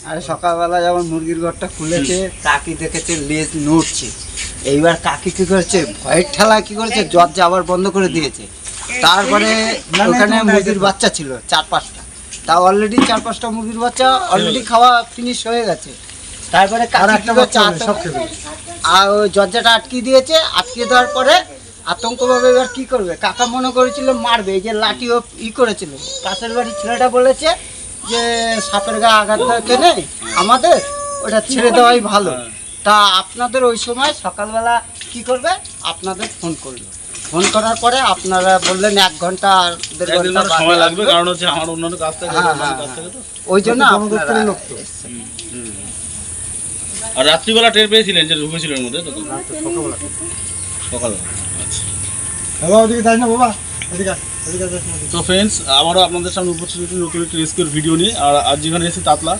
আরে সকালবেলা যখন মুরগির ঘরটা খুলেছে কাকি দেখেছে লেজ নড়ছে। এইবার কাকি কি করেছে, ভয়ের ঠেলা কি করেছে, দরজা আবার বন্ধ করে দিয়েছে। তারপরে ওখানে মুরগির বাচ্চা ছিল 4-5টা, তা অলরেডি 4-5টা মুরগির বাচ্চা অলরেডি খাওয়া ফিনিশ হয়ে গেছে। তারপরে আর ওই দরজাটা আটকে দিয়েছে। আটকে দেওয়ার পরে আতঙ্কভাবে এবার কি করবে, কাকা মনে করেছিল মারবে, এই যে লাঠি ও করেছিল। পাশের বাড়ির ছেলেটা বলেছে যে সাপের গায়ে আঘাত হতে নেই, আমাদের ওটা ছেড়ে দেওয়াই ভালো। তা আপনাদের ওই সময় সকালবেলা কি করবে, আপনাদের ফোন করলো। ফোন করার পরে আপনারা বললেন 1 ঘন্টা 1.5 ঘন্টা সময় লাগবে, কারণ হচ্ছে আমার অন্যান্য কাজ থাকে। ওই জন্য আর রাত্রিবেলা টের পেয়েছিলেন যে ঢুকেছিল এর মধ্যে? সকালবেলা। আচ্ছা। তো ফ্রেন্ডস, আবারও আপনাদের সামনে উপস্থিত নতুন একটি রেস্কিউর ভিডিও নিয়ে। আর আজ যেখানে এসেছি তাতলা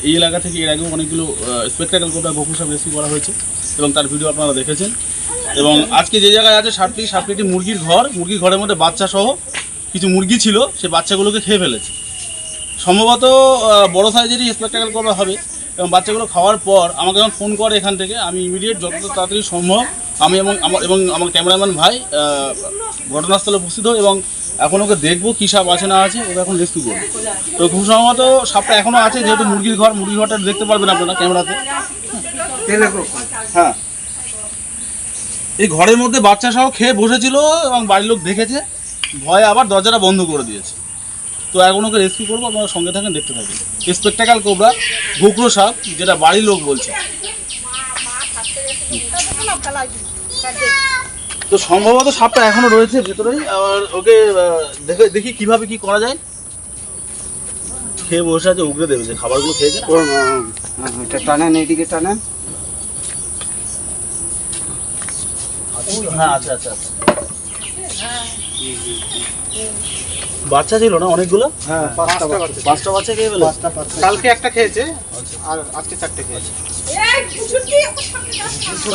এই এলাকা থেকে এর আগেও অনেকগুলো স্পেকটাকেল কোবরা গোকুল সাপ রেস্কিউ করা হয়েছে এবং তার ভিডিও আপনারা দেখেছেন। এবং আজকে যে জায়গায় আছে সাপটি একটি মুরগির ঘরের মধ্যে বাচ্চা সহ কিছু মুরগি ছিল, সে বাচ্চাগুলোকে খেয়ে ফেলেছে। সম্ভবত বড় সাইজেরই স্পেকটাকেল কোবরা হবে। এবং বাচ্চাগুলো খাওয়ার পর আমাকে যখন ফোন করে এখান থেকে, আমি ইমিডিয়েট যত তাড়াতাড়ি সম্ভব আমি এবং আমার ক্যামেরাম্যান ভাই ঘটনাস্থলে উপস্থিত হই এবং এখন ওকে দেখবো কী সাপ আছে না আছে, ওকে এখন রেস্কিউ করবো। তো খুব সম্ভবত সাপটা এখনও আছে, যেহেতু মুরগির ঘরটা দেখতে পারবেন আপনারা ক্যামেরাতে। হ্যাঁ, এই ঘরের মধ্যে বাচ্চা সহ খেয়ে বসেছিল এবং বাড়ির লোক দেখেছে, ভয়ে আবার দরজাটা বন্ধ করে দিয়েছে। তো এখন ওকে রেস্কিউ করবো, আপনারা সঙ্গে থাকেন, দেখতে থাকেন। স্পেকটাকেল কোবরা গোকরো সাপ, যেটা বাড়ির লোক বলছে। তো সম্ভবত সাপটা এখনো রয়েছে ভেতরেই। আর ওকে দেখি কিভাবে কি করা যায়। খেয়ে বসে আছে, উগড়ে দেবে যে খাবারগুলো খেয়েছে। টানেন, এইদিকে টানেন। হ্যাঁ, আচ্ছা। বাচ্চা ছিল না অনেকগুলো? হ্যাঁ, 5টা বাচ্চা খেয়ে ফেলে। কালকে একটা খেয়েছে আর আজকে 4টে খেয়েছে।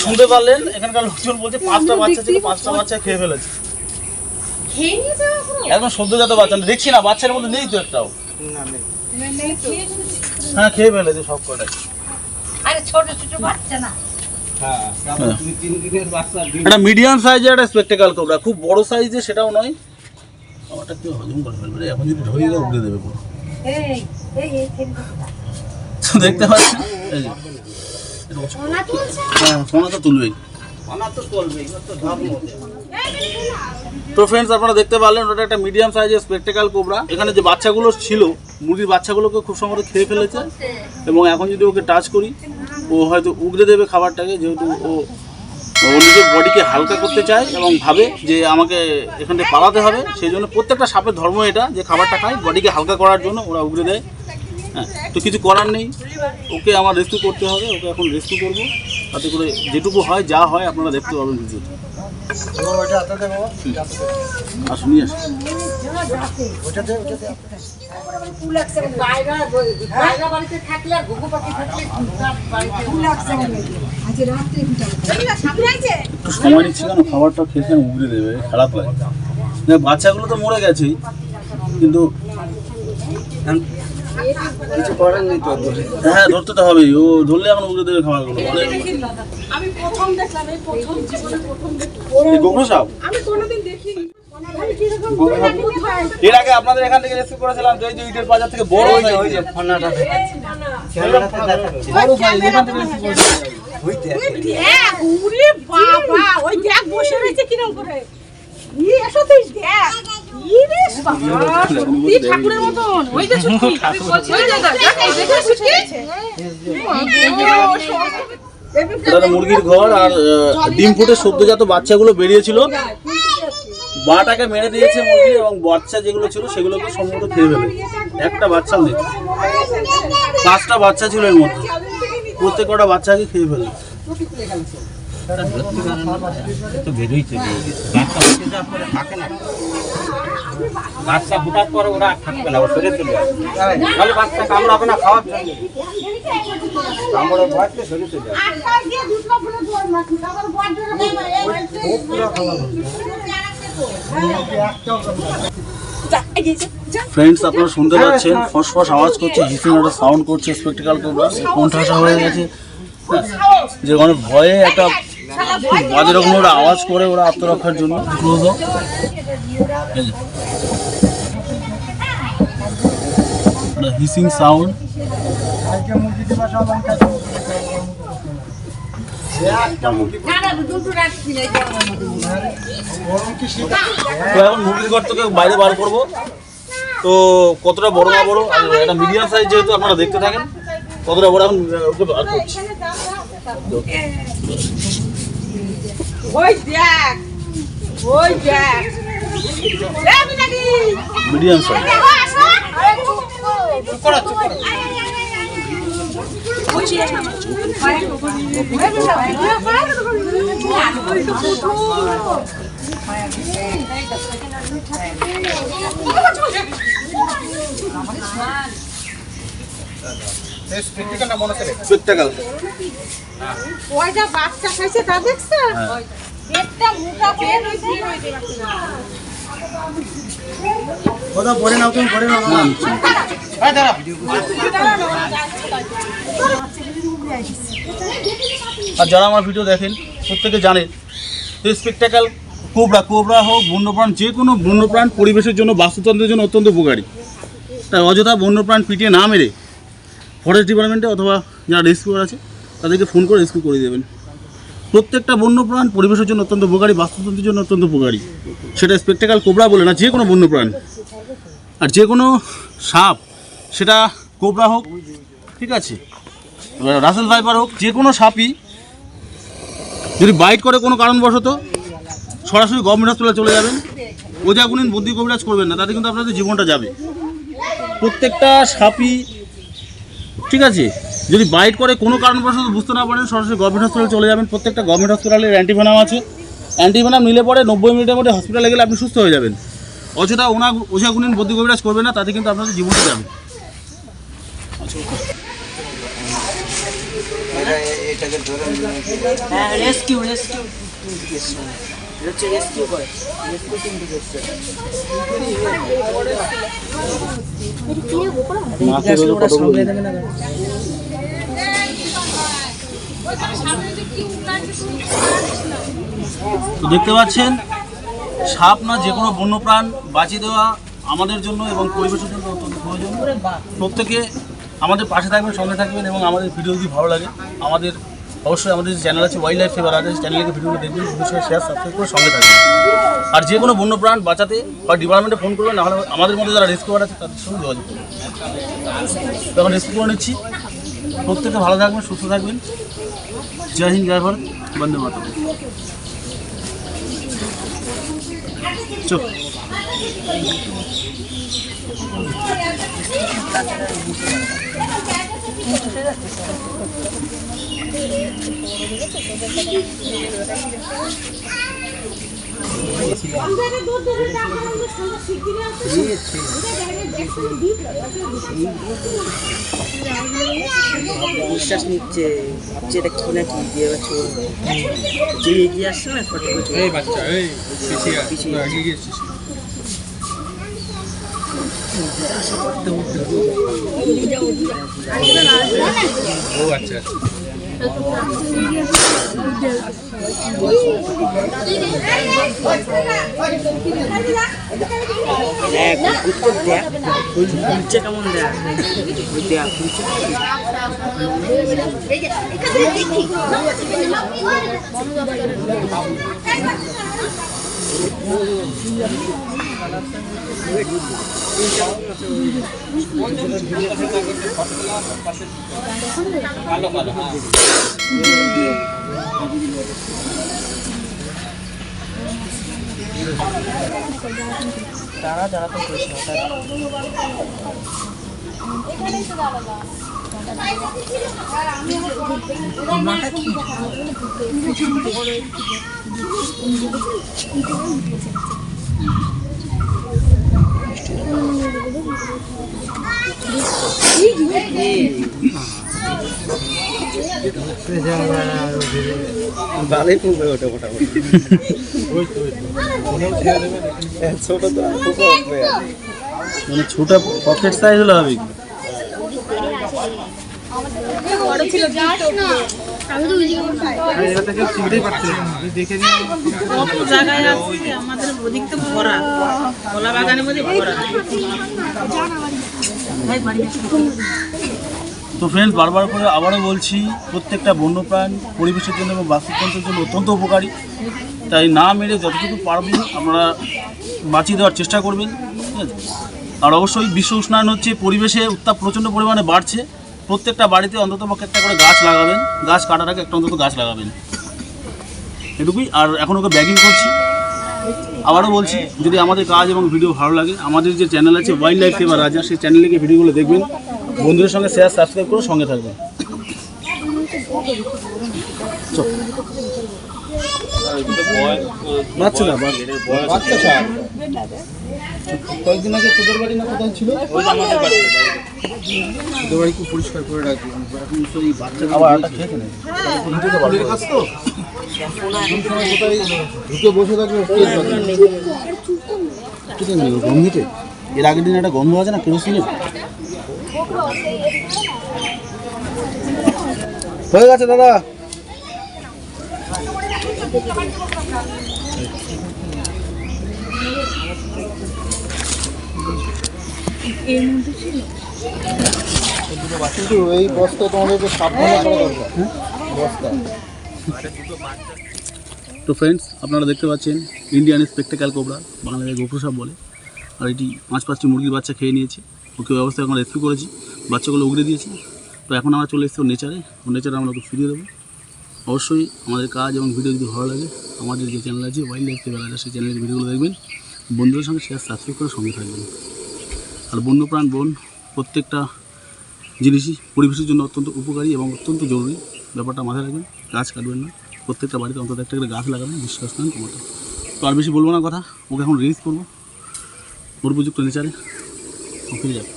শুনতে পারলেন, এখানকার লোকজন বলছে 5টা বাচ্চা ছিল, 5টা বাচ্চা খেয়ে ফেলেছে। একদম সদ্যজাত বাচ্চা, দেখছি না বাচ্চার মধ্যে নেই তো একটাও। হ্যাঁ, খেয়ে ফেলেছে সব কটাই। একটা মিডিয়াম সাইজের একটা স্পেকটাকেল কোবরা, খুব বড় সাইজে সেটাও নয়। আমারটা কি হজম করে ফেলবে, এখন যদি ধরে গেলে উড়ে দেবে পুরো। দেখতে পাচ্ছেন, এই যে সোনা তো তুলবেই। তো ফ্রেন্ডস, আপনারা দেখতে পারলেন ওটা একটা মিডিয়াম সাইজের স্পেকটাকেল কোবরা। এখানে যে বাচ্চাগুলো ছিল, মুরগির বাচ্চাগুলোকে খুব সম্ভবত খেয়ে ফেলেছে এবং এখন যদি ওকে টাচ করি, ও হয়তো উগড়ে দেবে খাবারটাকে, যেহেতু ও নিজের বডিকে হালকা করতে চায় এবং ভাবে যে আমাকে এখান থেকে পালাতে হবে। সেই জন্য প্রত্যেকটা সাপের ধর্ম এটা, যে খাবারটা খায় বডিকে হালকা করার জন্য ওরা উগড়ে দেয়। হ্যাঁ, তো কিছু করার নেই, ওকে আমার রেস্কিউ করতে হবে। ওকে এখন রেস্কিউ করবো, তাতে করে যেটুকু হয় যা হয় আপনারা দেখতে পাবেন ভিডিওতে। আসুন, নিয়ে আসুন। একটু সময় নিচ্ছি, কেন খাবারটা খেতে উগড়ে দেবে, খারাপ লাগে। বাচ্চাগুলো তো মরে গেছেই, কিন্তু কিছু করার নেই তো। হ্যাঁ, ধরতে তো হবেই, ও ধরলে এখন উগড়ে দেবে খাবারগুলো। আমি প্রথম দেখলাম, এই প্রথম জীবনে প্রথম গোকরো সাপ আমি কোনোদিন দেখিনি। এর আগে আপনাদের এখান থেকে রেস্কিউ করেছিলাম, যে ইটের বাজার থেকে বড় হয়ে যায়, ওই যে ফোনাটা বড় সাইজ এখান থেকে রেস্কিউ করেছিলাম। দেখ, ওরে বাবা, ওই দেখ বসে রয়েছে কিরকম করে। এসো তুই দেখ, ইরে বাবা, সত্যি ঠাকুরের মতন। ওই যে ছুটকি, ওই যে দেখ, এই দেখো ছুটকি। এটা মুরগির ঘর, আর ডিম ফুটে সদ্যজাত বাচ্চাগুলো বেরিয়েছিল। বাটাকে মেরে দিয়েছে মুরগি এবং বাচ্চা যেগুলো ছিল সেগুলোকে সম্পূর্ণ খেয়ে ফেলে। একটা বাচ্চাও নেই, 5টা বাচ্চা ছিল এর মধ্যে, প্রত্যেক কটা বাচ্চাকে খেয়ে ফেলে। তো বেরোই চলে বাচ্চা ফুটে যাওয়ার পরে থাকে না, বাচ্চা ফুটার পরে ওরা আর থাকবে না, ও সরে চলে যাবে, তাহলে বাচ্চা কামড়াবে না খাওয়ার জন্য, কামড়ে ভয়তে সরে চলে যাবে। ফ্রেন্ডস, আপনারা শুনতে পাচ্ছেন ফসফস আওয়াজ করছে, হিসিং একটা সাউন্ড করছে, স্পেকটাকাল কোবরা কোণঠাসা হয়ে গেছে, যে কোনো ভয়ে একটা বাজে রকম ওরা আওয়াজ করে ওরা আত্মরক্ষার জন্য। হিসিং সাউন্ড, তো এখন মুরগির ঘর থেকে বাইরে বার করবো। তো কতটা বড় না বড়, একটা মিডিয়াম সাইজ যেহেতু আপনারা দেখতে থাকেন কতটা বড়, এখন ওকে বার করছি। Medium size, spectacle. ওই যা বাচ্চা খাইছে তা দেখছো, পেটটা মোটা পেট হইছে, ওটা পরে নাও, তুমি পরে নাও। আর যারা আমার ভিডিও দেখেন প্রত্যেকে জানেন স্পেকটাকাল কোবরা হোক, বন্যপ্রাণ, যে কোনো বন্যপ্রাণ পরিবেশের জন্য, বাস্তুতন্ত্রের জন্য অত্যন্ত উপকারী। তাই অযথা বন্যপ্রাণ পিটিয়ে না মেরে ফরেস্ট ডিপার্টমেন্টে অথবা যারা রেস্কিউয়ার আছে তাদেরকে ফোন করে রেস্কিউ করে দেবেন। প্রত্যেকটা বন্যপ্রাণ পরিবেশের জন্য অত্যন্ত উপকারী, বাস্তুতন্ত্রের জন্য অত্যন্ত উপকারী। সেটা স্পেকটাকাল কোবরা বলে না, যে কোনো বন্যপ্রাণ। আর যে কোনো সাপ, সেটা কোবরা হোক, ঠিক আছে, রাসেল ভাইপার হোক, যে কোনো সাপই যদি বাইট করে কোনো কারণবশত সরাসরি গভর্নমেন্ট হসপিটালে চলে যাবেন। ওঝা গুনিন বুদ্ধি কবিরাজ করবেন না, তাতে কিন্তু আপনাদের জীবনটা যাবে। প্রত্যেকটা সাপই, ঠিক আছে, যদি বাইট করে কোনো কারণবশত বুঝতে না পারেন সরাসরি গভর্নমেন্ট হসপিটালে চলে যাবেন। প্রত্যেকটা গভর্নমেন্ট হসপিটালের অ্যান্টিভেনাম আছে, অ্যান্টিভেনাম নিলে পরে 90 মিনিটের মধ্যে হসপিটালে গেলে আপনি সুস্থ হয়ে যাবেন। অযথা ওঝা গুনিন বুদ্ধি কবিরাজ করবেন না, তাতে কিন্তু আপনাদের জীবনটা যাবে। রেস্কিউ রেস্কিউ রেস্কিউ করে তো দেখতে পাচ্ছেন, সাপ না যে কোনো বন্যপ্রাণ বাঁচিয়ে দেওয়া আমাদের জন্য এবং পরিবেশের জন্য অত্যন্ত প্রয়োজন। প্রত্যেকে আমাদের পাশে থাকবেন, সঙ্গে থাকবেন, এবং আমাদের ভিডিও যদি ভালো লাগে আমাদের অবশ্যই আমাদের যে চ্যানেল আছে ওয়াইল্ড লাইফ ফেভার আছে, চ্যানেলকে ভিডিওগুলো দেখবেন, ভিডিও শেয়ার সাবস্ক্রাইব করে সঙ্গে থাকবেন। আর যে কোনো বন্যপ্রাণ বাঁচাতে বা ডিপার্টমেন্টে ফোন করবেন, নাহলে আমাদের মধ্যে যারা রেস্কিউয়ার আছে তাদের সঙ্গে যোগাযোগ করবেন। তখন রেস্কিউ করে নিচ্ছি। প্রত্যেকে ভালো থাকবেন, সুস্থ থাকবেন। জয় হিন্দ, জয় ভারত, বন্দে মাতরম। চুপ। নিঃশ্বাস নিচ্ছে, ভাবছে এটা কি না কি দিয়ে যে এগিয়ে আসছে না, এই বাচ্চা, এই পিছিয়ে এগিয়ে গিয়েছিস। ও আচ্ছা, কেমন দেখ তারা তো করিস না। ভালোই পুবে ওটা মোটামুটি ছোট তো মানে ছোটা পকেট সাইজ হলে হবে কি? এটা থেকে চিনতেই পারছি না দেখে নিয়ে কত জায়গায় আছে আমাদের ওদিক তো ভরা কলা বাগানের মধ্যে ভরা তো ফ্রেন্ডস, বারবার করে আবারও বলছি, প্রত্যেকটা বন্যপ্রাণ পরিবেশের জন্য এবং বাস্তুতন্ত্রের জন্য অত্যন্ত উপকারী। তাই না মেরে যতটুকু পারবেন আপনারা বাঁচিয়ে দেওয়ার চেষ্টা করবেন, ঠিক আছে? আর অবশ্যই বিশ্ব উষ্ণায়ন হচ্ছে, পরিবেশে উত্তাপ প্রচণ্ড পরিমাণে বাড়ছে। প্রত্যেকটা বাড়িতে অন্ততপক্ষে একটা করে গাছ লাগাবেন, গাছ কাটার আগে একটা অন্তত গাছ লাগাবেন, এটুকুই। আর এখন ওকে ব্যাগিং করছি। আবারও বলছি, যদি আমাদের কাজ এবং ভিডিও ভালো লাগে, আমাদের যে চ্যানেল আছে ওয়াইল্ড লাইফ সেভার রাজা, সেই চ্যানেলে গিয়ে ভিডিওগুলো দেখবেন, বন্ধুদের সঙ্গে শেয়ার সাবস্ক্রাইব করে সঙ্গে থাকবেন। বাচ্চা না বাচ্চা স্যার, কয়েকদিন আগে তোদের বাড়ি না কোথায় ছিল? তোদের বাড়ি খুব পরিষ্কার করে রাখবি। এখন তো এই বাচ্চা আবার আটা খেয়েছে না, কাজ তো কোথায় ঢুকে বসে থাকবে গন্ধতে। এর আগের দিন একটা গন্ধ আছে না কেরোসিনের, হয়ে গেছে দাদা। কিন্তু এই বস্তা তোমাদেরকে সাবধানে করা দরকার, বস্তা। তো ফ্রেন্ডস, আপনারা দেখতে পাচ্ছেন ইন্ডিয়ান স্পেকটেকাল কোবরা, বাংলাদেশে গোফর সাপ বলে। আর এটি 5-5টি মুরগির বাচ্চা খেয়ে নিয়েছে। ওকে ব্যবস্থা এখন রেস্কিউ করেছি, বাচ্চাগুলো উগড়ে দিয়েছি। তো এখন আমরা চলে এসেছি ওর নেচারে আমরা ওকে ফিরিয়ে দেবো। অবশ্যই আমাদের কাজ এবং ভিডিও যদি ভালো লাগে, আমাদের যে চ্যানেল আছে ওয়াইল্ড লাইফ সেভার রাজা, সেই চ্যানেলের ভিডিওগুলো দেখবেন, বন্ধুদের সঙ্গে শেয়ার সাবস্ক্রাইব করে সঙ্গে থাকবেন। আর বন্যপ্রাণ বন প্রত্যেকটা জিনিসই পরিবেশের জন্য অত্যন্ত উপকারী এবং অত্যন্ত জরুরি, ব্যাপারটা মাথায় রাখবেন। গাছ কাটবেন না, প্রত্যেকটা বাড়িতে অন্তত একটা করে গাছ লাগাবেন, বিশ্ব উষ্ণায়ন কমাতে। তো আর বেশি বলবো না কথা, ওকে এখন রিলিজ করবো ওর উপযুক্ত নেচারে, ও ফিরে যাবে।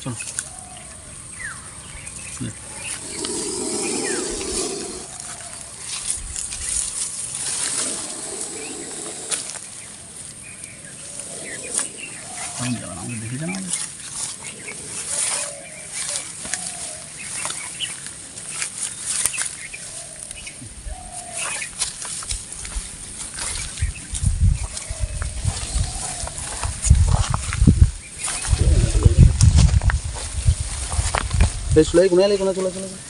চলো। আমাকে দেখে যান আমাদের চলে চলে চলে